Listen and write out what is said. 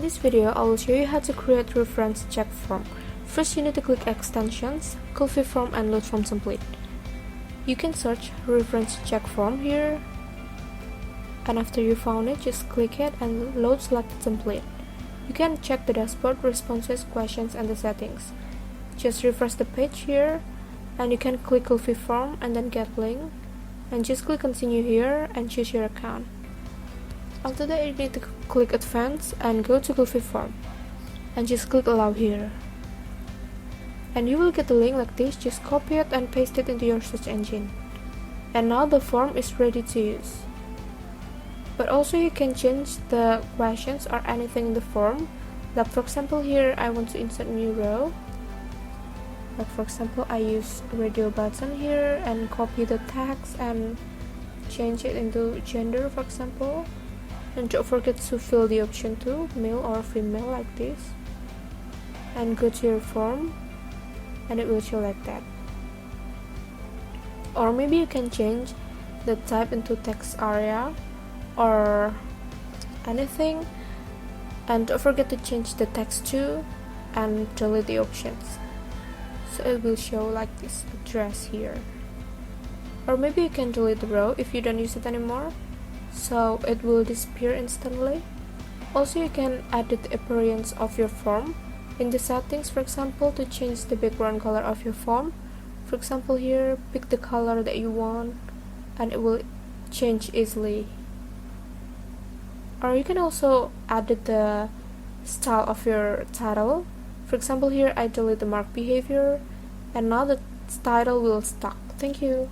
this video, I will show you how to create reference check form. First, you need to click Extensions, Coffee Form and Load Form Template. You can search reference check form here, and after you found it, just click it and load select template. You can check the dashboard, responses, questions, and the settings. Just refresh the page here, and you can click Coffee Form and then Get Link, and just click Continue here and choose your account. After that, you need to click Advanced and go to Coffee Form, and just click Allow here. And you will get a link like this. Just copy it and paste it into your search engine. And now the form is ready to use. But also you can change the questions or anything in the form. Like for example here, I want to insert new row. Like for example, I use radio button here and copy the text and change it into gender, for example. And don't forget to fill the option to male or female like this. And go to your form, and it will show like that. Or maybe you can change the type into text area or anything, and don't forget to change the text too and delete the options, so it will show like this address here. Or maybe you can delete the row if you don't use it anymore, so it will disappear instantly. Also, you can edit the appearance of your form in the settings, for example, to change the background color of your form. For example here, pick the color that you want and it will change easily. Or you can also edit the style of your title. For example here, I delete the mark behavior, and now the title will stuck. Thank you.